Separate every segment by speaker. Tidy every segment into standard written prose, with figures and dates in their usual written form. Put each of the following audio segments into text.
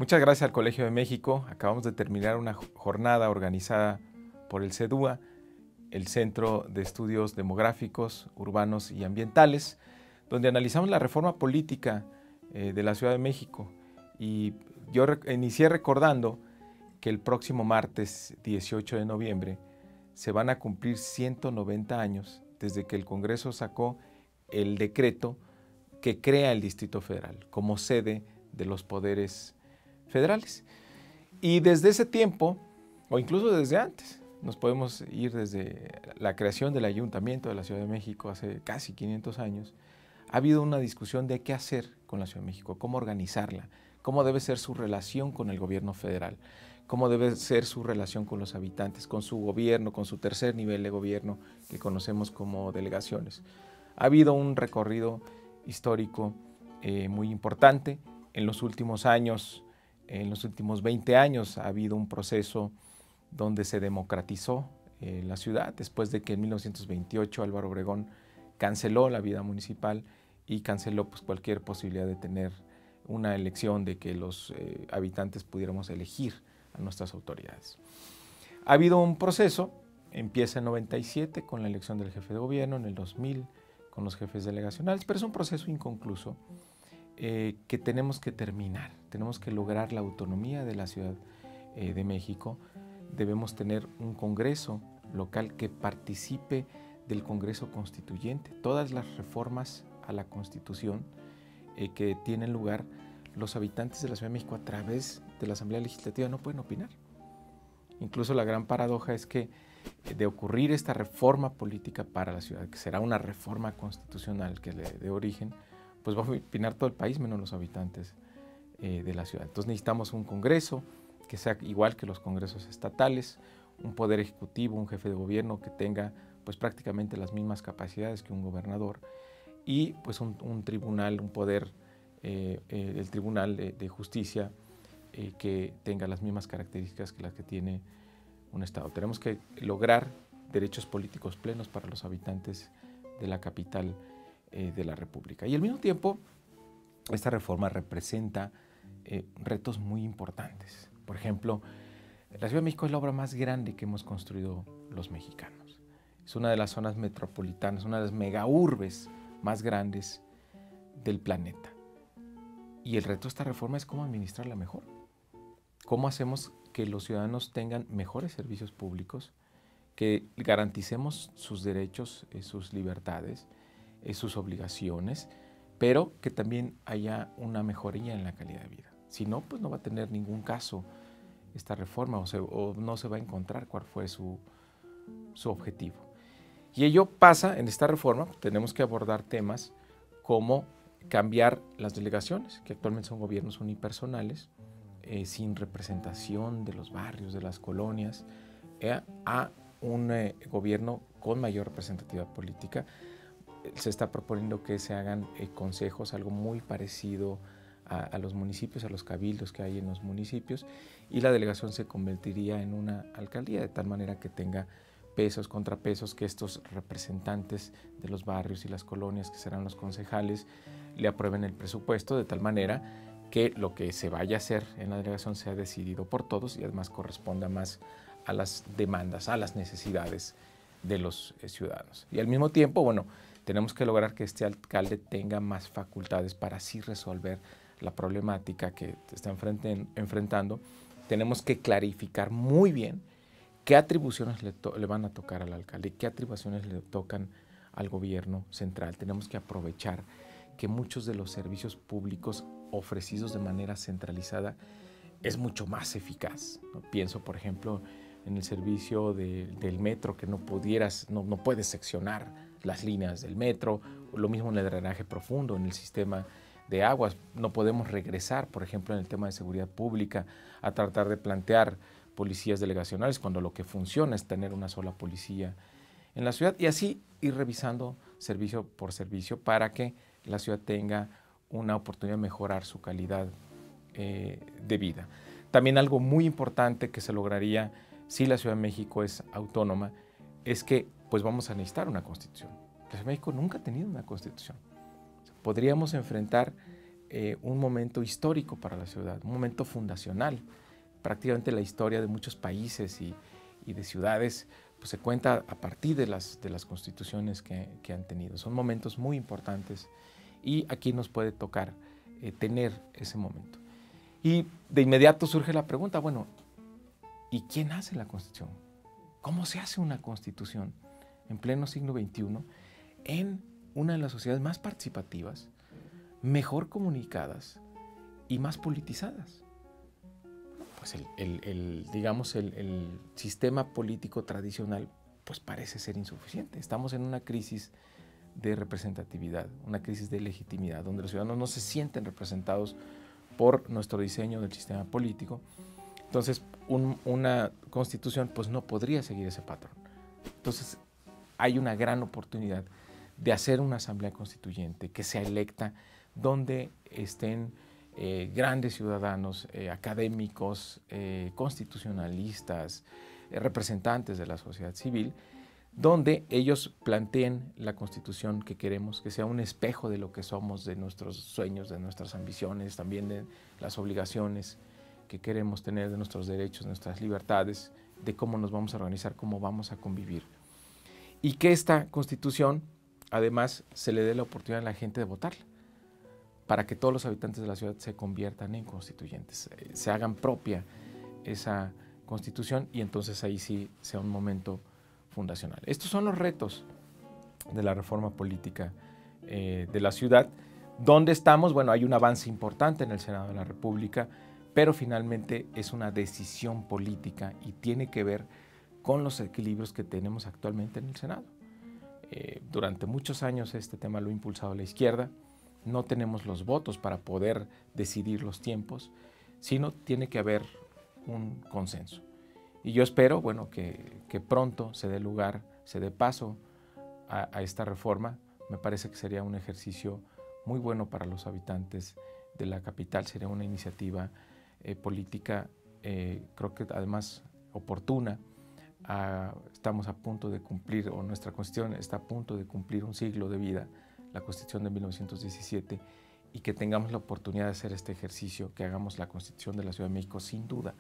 Speaker 1: Muchas gracias al Colegio de México. Acabamos de terminar una jornada organizada por el CEDUA, el Centro de Estudios Demográficos, Urbanos y Ambientales, donde analizamos la reforma política de la Ciudad de México. Y yo inicié recordando que el próximo martes 18 de noviembre se van a cumplir 190 años desde que el Congreso sacó el decreto que crea el Distrito Federal como sede de los poderes federales. Y desde ese tiempo, o incluso desde antes, nos podemos ir desde la creación del Ayuntamiento de la Ciudad de México hace casi 500 años, ha habido una discusión de qué hacer con la Ciudad de México, cómo organizarla, cómo debe ser su relación con el gobierno federal, cómo debe ser su relación con los habitantes, con su gobierno, con su tercer nivel de gobierno que conocemos como delegaciones. Ha habido un recorrido histórico muy importante. En los últimos años, en los últimos 20 años, ha habido un proceso donde se democratizó la ciudad, después de que en 1928 Álvaro Obregón canceló la vida municipal y canceló pues, cualquier posibilidad de tener una elección, de que los habitantes pudiéramos elegir a nuestras autoridades. Ha habido un proceso, empieza en 97 con la elección del jefe de gobierno, en el 2000 con los jefes delegacionales, pero es un proceso inconcluso que tenemos que terminar, tenemos que lograr la autonomía de la Ciudad de México. Debemos tener un Congreso local que participe del Congreso Constituyente. Todas las reformas a la Constitución que tienen lugar, los habitantes de la Ciudad de México a través de la Asamblea Legislativa no pueden opinar. Incluso la gran paradoja es que de ocurrir esta reforma política para la ciudad, que será una reforma constitucional que le dé origen, pues va a opinar todo el país menos los habitantes de la ciudad. Entonces necesitamos un Congreso que sea igual que los congresos estatales, un poder ejecutivo, un jefe de gobierno que tenga pues prácticamente las mismas capacidades que un gobernador y pues un tribunal, un poder, el Tribunal de Justicia que tenga las mismas características que las que tiene un Estado. Tenemos que lograr derechos políticos plenos para los habitantes de la capital de la República. Y al mismo tiempo, esta reforma representa retos muy importantes. Por ejemplo, la Ciudad de México es la obra más grande que hemos construido los mexicanos. Es una de las zonas metropolitanas, una de las megaurbes más grandes del planeta. Y el reto de esta reforma es cómo administrarla mejor. ¿Cómo hacemos que los ciudadanos tengan mejores servicios públicos, que garanticemos sus derechos, sus libertades, sus obligaciones, pero que también haya una mejoría en la calidad de vida? Si no, pues no va a tener ningún caso esta reforma o no se va a encontrar cuál fue su objetivo. Y ello pasa en esta reforma, tenemos que abordar temas como cambiar las delegaciones, que actualmente son gobiernos unipersonales, sin representación de los barrios, de las colonias, a un gobierno con mayor representatividad política. Se está proponiendo que se hagan consejos, algo muy parecido a los municipios, a los cabildos que hay en los municipios, y la delegación se convertiría en una alcaldía, de tal manera que tenga pesos, contrapesos, que estos representantes de los barrios y las colonias, que serán los concejales, le aprueben el presupuesto de tal manera que lo que se vaya a hacer en la delegación sea decidido por todos y además corresponda más a las demandas, a las necesidades de los ciudadanos. Y al mismo tiempo, bueno, tenemos que lograr que este alcalde tenga más facultades para así resolver la problemática que está enfrentando. Tenemos que clarificar muy bien qué atribuciones le van a tocar al alcalde y qué atribuciones le tocan al gobierno central. Tenemos que aprovechar que muchos de los servicios públicos ofrecidos de manera centralizada es mucho más eficaz, ¿no? Pienso, por ejemplo, en el servicio del metro, que no puedes seccionar las líneas del metro, lo mismo en el drenaje profundo, en el sistema de aguas. No podemos regresar, por ejemplo, en el tema de seguridad pública, a tratar de plantear policías delegacionales, cuando lo que funciona es tener una sola policía en la ciudad, y así ir revisando servicio por servicio para que la ciudad tenga una oportunidad de mejorar su calidad de vida. También algo muy importante que se lograría si la Ciudad de México es autónoma es que pues vamos a necesitar una constitución. La Ciudad de México nunca ha tenido una constitución. Podríamos enfrentar un momento histórico para la ciudad, un momento fundacional. Prácticamente la historia de muchos países y de ciudades pues, se cuenta a partir de las constituciones que han tenido. Son momentos muy importantes y aquí nos puede tocar tener ese momento. Y de inmediato surge la pregunta, bueno, ¿y quién hace la Constitución? ¿Cómo se hace una Constitución en pleno siglo XXI en una de las sociedades más participativas, mejor comunicadas y más politizadas? Pues digamos, el sistema político tradicional pues parece ser insuficiente. Estamos en una crisis de representatividad, una crisis de legitimidad, donde los ciudadanos no se sienten representados por nuestro diseño del sistema político. Entonces, una constitución pues no podría seguir ese patrón. Entonces, hay una gran oportunidad de hacer una asamblea constituyente que sea electa, donde estén grandes ciudadanos, académicos, constitucionalistas, representantes de la sociedad civil, donde ellos planteen la Constitución que queremos, que sea un espejo de lo que somos, de nuestros sueños, de nuestras ambiciones, también de las obligaciones que queremos tener, de nuestros derechos, de nuestras libertades, de cómo nos vamos a organizar, cómo vamos a convivir. Y que esta Constitución, además, se le dé la oportunidad a la gente de votarla, para que todos los habitantes de la ciudad se conviertan en constituyentes, se hagan propia esa Constitución y entonces ahí sí sea un momento fundacional. Estos son los retos de la reforma política de la ciudad. ¿Dónde estamos? Bueno, hay un avance importante en el Senado de la República, pero finalmente es una decisión política y tiene que ver con los equilibrios que tenemos actualmente en el Senado. Durante muchos años este tema lo ha impulsado la izquierda. No tenemos los votos para poder decidir los tiempos, sino tiene que haber un consenso. Y yo espero, bueno, que pronto se dé lugar, se dé paso a esta reforma. Me parece que sería un ejercicio muy bueno para los habitantes de la capital, sería una iniciativa política, creo que además oportuna. Estamos a punto de cumplir, o nuestra Constitución está a punto de cumplir un siglo de vida, la Constitución de 1917, y que tengamos la oportunidad de hacer este ejercicio, que hagamos la Constitución de la Ciudad de México, sin duda,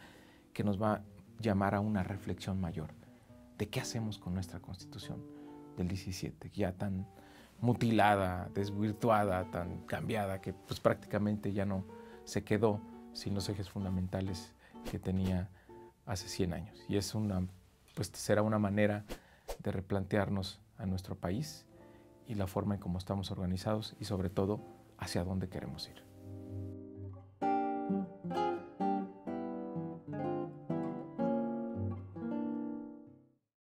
Speaker 1: que nos va a llamar a una reflexión mayor de qué hacemos con nuestra Constitución del 17, ya tan mutilada, desvirtuada, tan cambiada, que pues prácticamente ya no se quedó sin los ejes fundamentales que tenía hace 100 años. Y es pues será una manera de replantearnos a nuestro país y la forma en cómo estamos organizados y sobre todo hacia dónde queremos ir.